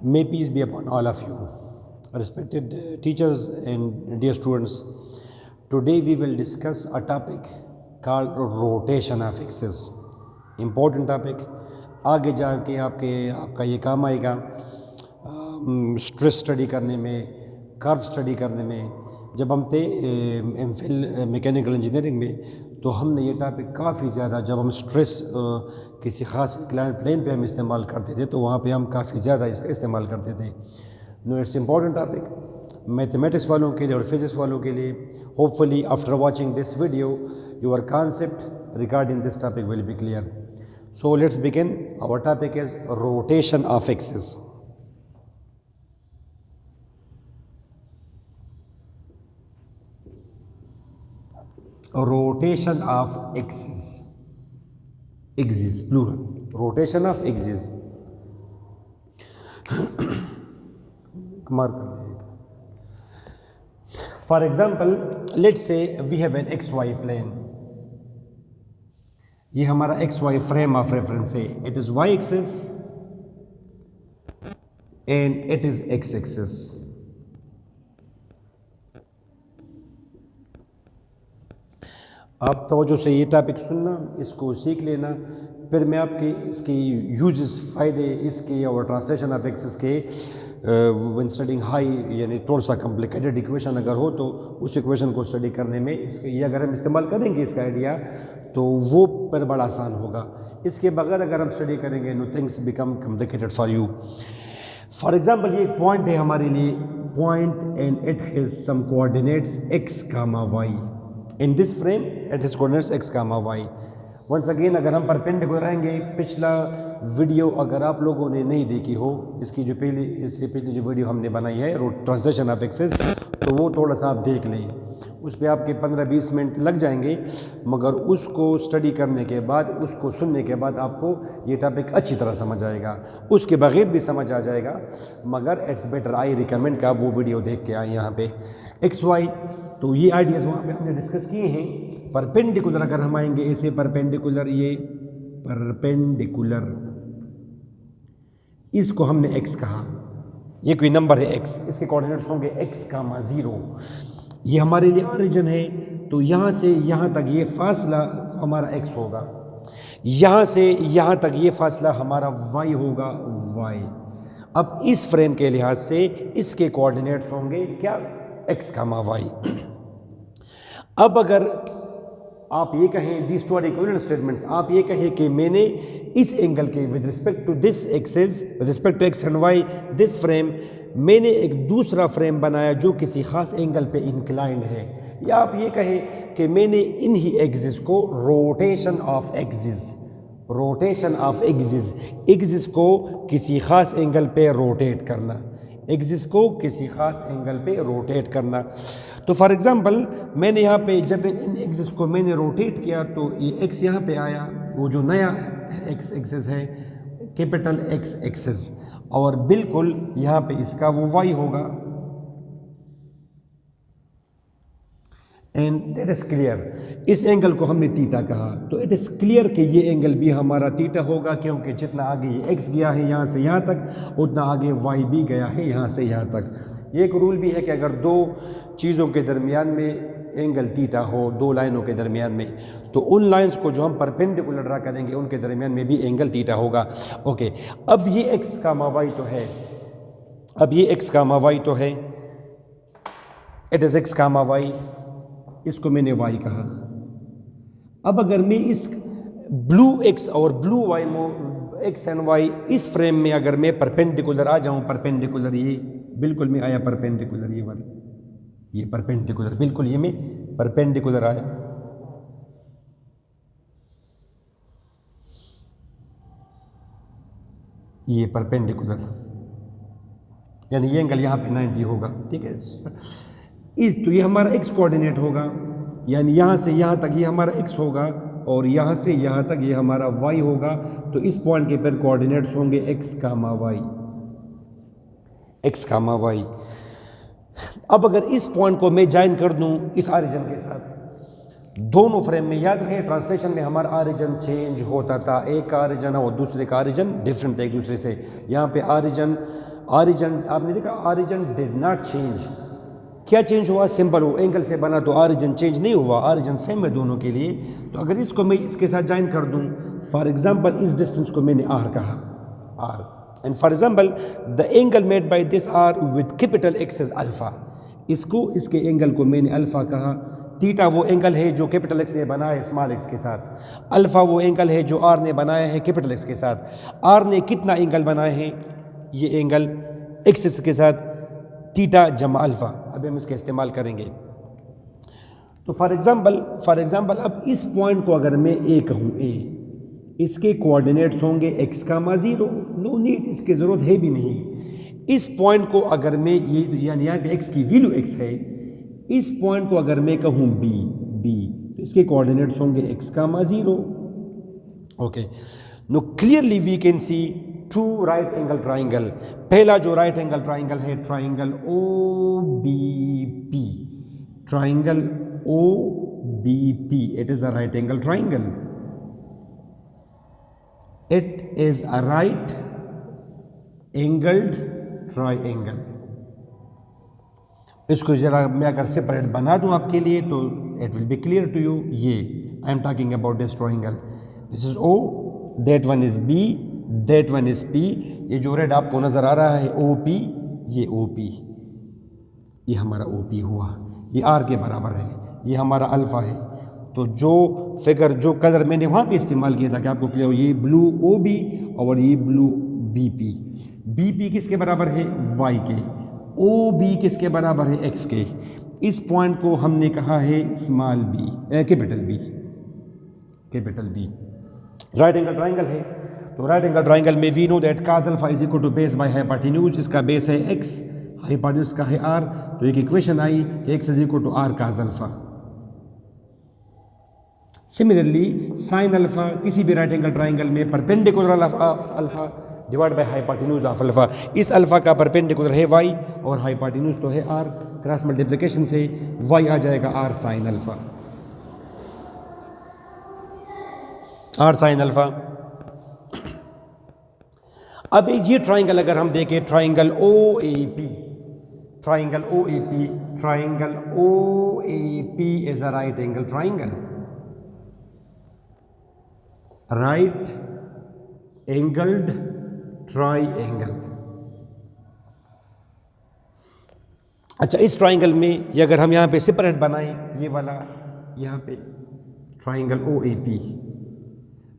May peace be upon all of you. Respected teachers and dear students, today we will discuss a topic called rotation of axis. Important topic. आगे जाके आपका ये काम आएगा stress study करने में, curve study करने में। जब हम थे एमफिल मैकेनिकल इंजीनियरिंग में तो हमने ये टॉपिक काफ़ी ज़्यादा, जब हम स्ट्रेस किसी ख़ास इंक्लाइन प्लेन पे हम इस्तेमाल करते थे तो वहाँ पे हम काफ़ी ज़्यादा इसका इस्तेमाल करते थे। No, it's important topic mathematics वालों के लिए और फिजिक्स वालों के लिए। Hopefully after watching this video your concept regarding this topic will be clear. So let's begin. Our topic is rotation of axis. Rotation of axis. Axis plural. Rotation of axis. For example, let's say we have an XY plane. ये हमारा X Y frame of reference है. It is Y axis and it is X axis. आप तवज्जो से ये topic सुनना, इसको सीख लेना, फिर मैं आपके इसके यूजेस, फ़ायदे इसके और ट्रांसलेशन ऑफ एक्सिस के व्हेन स्टडिंग हाई, यानी थोड़ा सा कॉम्प्लिकेटेड इक्वेशन अगर हो तो उस इक्वेशन को स्टडी करने में इसके ये अगर हम इस्तेमाल करेंगे इसका आइडिया तो वो पर बड़ा आसान होगा. इसके बगैर अगर हम स्टडी करेंगे no things become complicated for you. For example ये एक पॉइंट है हमारे लिए, point and it has some coordinates x, y. In this frame it has coordinates x, y. Once again अगर हम परपेंडिकुलर आएंगे, पिछला वीडियो अगर आप लोगों ने नहीं देखी हो, इसकी जो पिछली जो वीडियो हमने बनाई है ट्रांसलेशन ऑफ एक्सिस, तो वो थोड़ा सा आप देख लें. उस पर आपके 15-20 मिनट लग जाएंगे, मगर उसको स्टडी करने के बाद, उसको सुनने के बाद आपको ये टॉपिक अच्छी तरह समझ आएगा. उसके बगैर भी समझ आ जाएगा, मगर इट्स बेटर, आई रिकमेंड कि आप वो वीडियो देख के आए. यहाँ पे एक्स वाई, तो ये आइडियाज़ वहाँ पे हमने डिस्कस किए हैं. परपेंडिकुलर अगर हम आएंगे ऐसे, परपेंडिकुलर, ये परपेंडिकुलर, इसको हमने x कहा. ये कोई नंबर है x, इसके कोऑर्डिनेट्स होंगे x, 0. ये हमारे लिए ओरिजिन है, तो यहाँ से यहाँ तक ये फासला हमारा x होगा. यहाँ से यहाँ तक ये फासला हमारा y होगा, y. अब इस फ्रेम के लिहाज से इसके कोऑर्डिनेट्स होंगे क्या, x, y. अब अगर आप ये कहें, this two are equivalent statements, आप ये कहें कि मैंने इस एंगल के with respect to this axis, with respect to X and Y, this frame, मैंने एक दूसरा फ्रेम बनाया जो किसी खास एंगल पे इंक्लाइंड है. या आप ये कहें कि मैंने इन ही एक्सिस को rotation of axis, rotation of axis, axis को किसी खास एंगल पे रोटेट करना, एक्सिस को किसी खास एंगल पे रोटेट करना. तो फॉर एग्जांपल मैंने यहाँ पे जब इन एक्सिस को मैंने रोटेट किया तो ये एक्स यहाँ पे आया, वो जो नया एक्स एक्सिस है, कैपिटल एक्स एक्सिस, और बिल्कुल यहाँ पे इसका वो वाई होगा. And that is clear. इस एंगल को हमने थीटा कहा, तो इट इज़ क्लियर कि ये एंगल भी हमारा थीटा होगा, क्योंकि जितना आगे ये एक्स गया है यहाँ से यहाँ तक, उतना आगे वाई भी गया है यहाँ से यहाँ तक. ये एक रूल भी है कि अगर दो चीज़ों के दरमियान में एंगल थीटा हो, दो लाइनों के दरमियान में, तो उन लाइंस को जो हम परपेंडिकुलर ड्रा करेंगे उनके दरमियान में भी एंगल थीटा होगा. ओके, अब ये x, y तो है, अब ये x, y तो है, इट इज़ x, y, इसको मैंने y कहा. अब अगर मैं इस ब्लू x और ब्लू y में, x एंड y, इस फ्रेम में अगर मैं परपेंडिकुलर आ जाऊं, परपेंडिकुलर, ये बिल्कुल मैं आया परपेंडिकुलर, ये वाला, ये परपेंडिकुलर, बिल्कुल ये मैं परपेंडिकुलर आया. ये परपेंडिकुलर, यानी ये एंगल यहाँ पे 90 होगा. ठीक है, तो ये हमारा x कोऑर्डिनेट होगा, यानी यहाँ से यहाँ तक ये हमारा x होगा, और यहाँ से यहाँ तक ये हमारा y होगा. तो इस पॉइंट के पर कोऑर्डिनेट्स होंगे x, y, x, y. अब अगर इस पॉइंट को मैं ज्वाइन कर दूं इस ऑरिजिन के साथ, दोनों फ्रेम में, याद रखें ट्रांसलेशन में हमारा ऑरिजिन चेंज होता था, एक का ऑरिजिन और दूसरे का ऑरिजिन डिफरेंट था एक दूसरे से. यहाँ पे ऑरिजिन ऑरिजन आपने देखा, ऑरिजन डिड नॉट चेंज। क्या चेंज हुआ? सिंपल, वो एंगल से बना तो ऑरिजन चेंज नहीं हुआ, ऑरिजन सेम है दोनों के लिए। तो अगर इसको मैं इसके साथ ज्वाइन कर दूं, फॉर एग्जांपल इस डिस्टेंस को मैंने आर कहा, R, and for example the angle made by this R with capital X is alpha. इसको, इसके एंगल को मैंने अल्फा कहा। थीटा वो एंगल है जो कैपिटल एक्स ने बनाया है स्मॉल एक्स के साथ। अल्फा वो एंगल है जो आर ने बनाया है कैपिटल एक्स के साथ। आर ने कितना एंगल बनाए हैं? ये एंगल एक्स के साथ, थीटा जमा अल्फा। अभी हम इसका इस्तेमाल करेंगे। तो फॉर एग्जांपल अब इस पॉइंट को अगर मैं ए कहूँ, ए, इसके कोऑर्डिनेट्स होंगे x, 0, नो नीड, इसकी ज़रूरत है भी नहीं। इस पॉइंट को अगर मैं ये, यानी यहाँ पे x की वैल्यू x है, इस पॉइंट को अगर मैं कहूँ b, तो इसके कोऑर्डिनेट्स होंगे x, 0। Okay, no clearly we can see two right angle triangle. पहला जो राइट एंगल ट्राइंगल है, triangle OBP, triangle OBP, it is a right angle triangle, it is a right angled triangle. इसको जरा मैं अगर separate बना दूं आपके लिए तो it will be clear to you. ये I am talking about this triangle, this is O, that one is B, that one is P। ये जो रेड आपको नजर आ रहा है OP, ये OP, ये हमारा OP हुआ, ये R के बराबर है, ये हमारा अल्फा है। तो जो फिगर, जो कलर मैंने वहाँ पे इस्तेमाल किया था कि आपको क्लियर हो, ये ब्लू OB और ये ब्लू BP। BP किसके बराबर है? Y के। OB किसके बराबर है? X के। इस पॉइंट को हमने कहा है small b, capital B। Right angle triangle है, तो राइट एंगल ट्राइंगल में we know that cos alpha is equal to base by hypotenuse. इसका बेस है x, हाइपोटेन्यूज का है r, तो एक इक्वेशन आई कि x is equal to r cos alpha. Similarly sine alpha किसी भी राइट एंगल ट्राइंगल में perpendicular of alpha divide by hypotenuse of alpha. इस अल्फा का परपेंडिकुलर है y और हाइपोटेन्यूज तो है r, क्रॉस मल्टीप्लिकेशन से y आ जाएगा r sine alpha, r sine alpha. अब ये ट्राइंगल अगर हम देखें, triangle OAP, triangle OAP is a right angle triangle, right angled triangle. अच्छा, इस ट्राइंगल में ये अगर हम यहाँ पे सेपरेट बनाएं, ये वाला यहाँ पे ट्राइंगल OAP,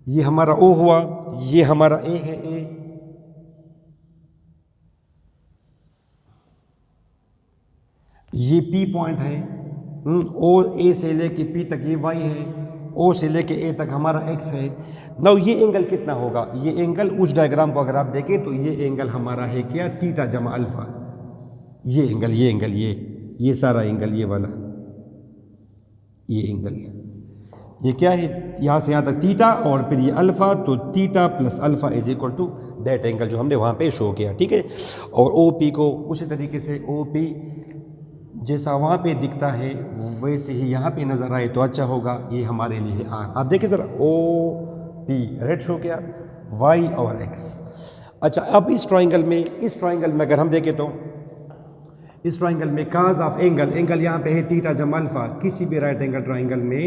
ये हमारा O हुआ, ये हमारा A है, A, ये P पॉइंट है, O A से लेके P तक ये Y है, O से लेके A तक हमारा X है। नाउ ये एंगल कितना होगा? ये एंगल, उस डायग्राम को अगर आप देखें तो ये एंगल हमारा है क्या? थीटा जमा अल्फा। ये एंगल, ये सारा एंगल, ये वाला, ये एंगल, ये क्या है? यहाँ से यहाँ तक थीटा और फिर ये अल्फा, तो theta plus alpha is equal to that angle जो हमने वहाँ पे शो किया, ठीक है। और OP को उसी तरीके से OP जैसा वहाँ पे दिखता है वैसे ही यहाँ पे नज़र आए तो अच्छा होगा। ये हमारे लिए R, आप देखिए ज़रा, OP रेड शो किया, Y और X। अच्छा, अब इस ट्राइंगल में अगर हम देखें तो इस ट्राइंगल में काज ऑफ एंगल यहाँ पे है थीटा जमा अल्फा। किसी भी राइट एंगल ट्राइंगल में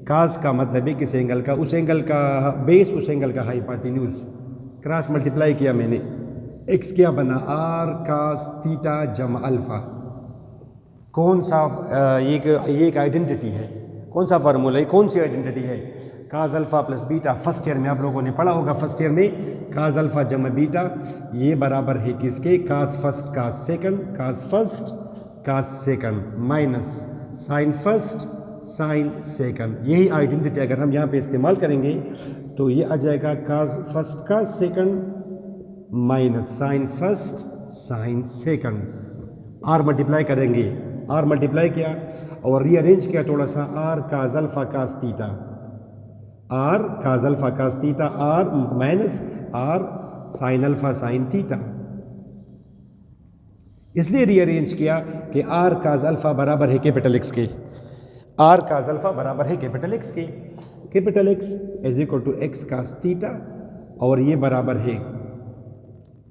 काज का मतलब है किस एंगल का, उस एंगल का बेस, उस एंगल का हाइपोटेन्यूज, क्रॉस मल्टीप्लाई किया मैंने, x क्या बना? R cos थीटा जमा अल्फा। कौन सा ये एक आइडेंटिटी है, कौन सा फार्मूला है, कौन सी आइडेंटिटी है? काज alpha plus beta. First year में आप लोगों ने पढ़ा होगा, फर्स्ट ईयर में काज अल्फा जमा बीटा, ये बराबर है किसके? Cos first cos second, cos first cos second minus sine first sine second. यही आइडेंटिटी अगर हम यहाँ पे इस्तेमाल करेंगे तो ये आ जाएगा cos first cos second minus sine first sine second. R multiply करेंगे, आर मल्टीप्लाई किया और रीअरेंज किया थोड़ा सा, R cos alpha cos theta, R cos alpha cos theta, R minus R sine alpha sine theta. इसलिए rearrange किया कि R cos alpha बराबर है कैपिटल एक्स के, आर काज अल्फा बराबर है कैपिटल एक्स के, capital X is equal to X cos theta और ये बराबर है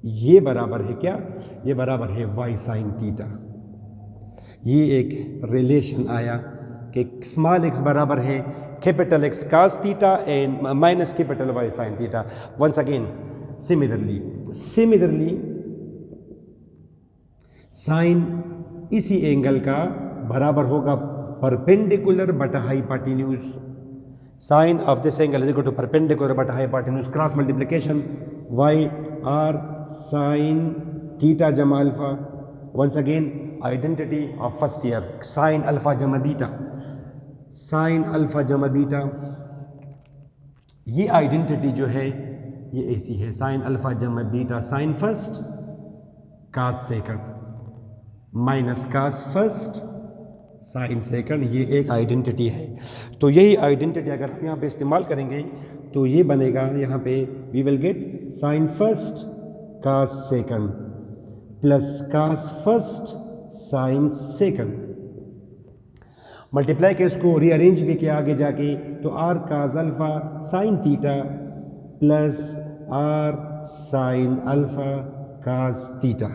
ये बराबर है क्या, ये बराबर है y साइन थीटा। ये एक रिलेशन आया कि स्मॉल x बराबर है capital X cos theta and minus capital Y sine theta. Once again similarly sine इसी एंगल का बराबर होगा परपेंडिकुलर बटा hypotenuse. Sine of this angle is equal to perpendicular बटा hypotenuse cross multiplication y r sine theta जमा alpha. Once again identity of first year, sine alpha जमा beta, sine alpha जमा beta. ये identity जो है ये ऐसी है, साइन अल्फा जमा beta sign first cos second minus cos first sine second. ये एक आइडेंटिटी है। तो यही आइडेंटिटी अगर हम यहाँ पे इस्तेमाल करेंगे तो ये बनेगा, यहाँ पे we will get sine first cos second plus cos first sine second. Multiply के इसको रीअरेंज भी किया आगे जाके तो R cos alpha sine theta plus R sine alpha cos theta.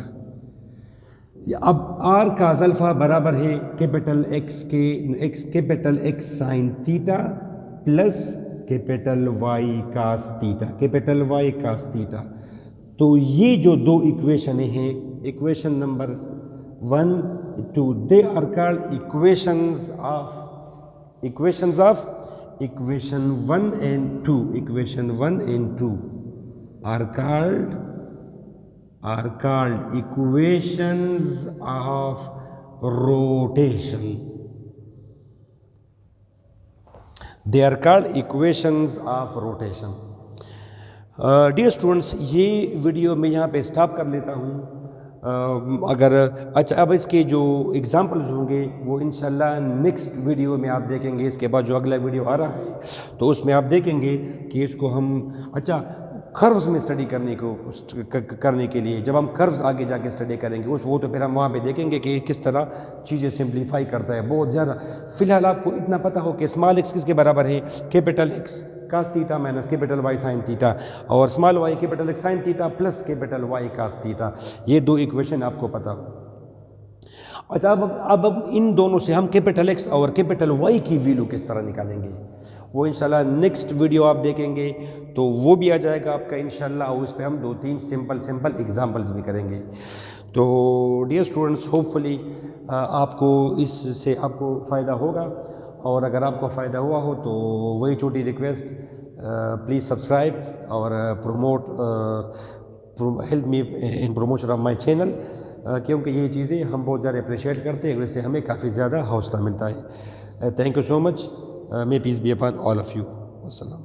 अब आर कास अल्फा बराबर है capital X sine theta plus capital Y cos theta, capital Y cos theta. तो ये जो दो इक्वेशन हैं, equation number 1 2, they are called equation 1 and 2, equation 1 and 2 are called equations of rotation. They are called equations of rotation. Dear students, ये video मैं यहाँ पे stop कर लेता हूँ। अगर अच्छा, अब इसके जो एग्जांपल्स होंगे वो इंशाल्लाह नेक्स्ट वीडियो में आप देखेंगे। इसके बाद जो अगला वीडियो आ रहा है तो उसमें आप देखेंगे कि इसको हम कर्व्स में स्टडी करने के लिए जब हम कर्व्स आगे जाके स्टडी करेंगे वो तो फिर हम वहाँ पे देखेंगे कि किस तरह चीज़ें सिंप्लीफाई करता है बहुत ज़्यादा। फिलहाल आपको इतना पता हो कि स्मॉल एक्स किसके बराबर है, capital X cos theta minus capital Y sine theta, और small Y capital X sine theta plus capital Y cos theta. ये दो इक्वेशन आपको पता हो। अच्छा, अब इन दोनों से हम कैपिटल एक्स और कैपिटल वाई की वैल्यू किस तरह निकालेंगे वो इंशाल्लाह नेक्स्ट वीडियो आप देखेंगे तो वो भी आ जाएगा आपका इंशाल्लाह, और उस पर हम 2-3 सिंपल एग्जांपल्स भी करेंगे। तो डियर स्टूडेंट्स, होपफुली आपको इससे आपको फ़ायदा होगा, और अगर आपको फ़ायदा हुआ हो तो वही छोटी रिक्वेस्ट, प्लीज़ सब्सक्राइब और help me in promotion of my channel, क्योंकि ये चीज़ें हम बहुत ज़्यादा अप्रिशिएट करते हैं, वैसे हमें काफ़ी ज़्यादा हौसला मिलता है। Thank you so much. May peace be upon all of you. अस्सलाम।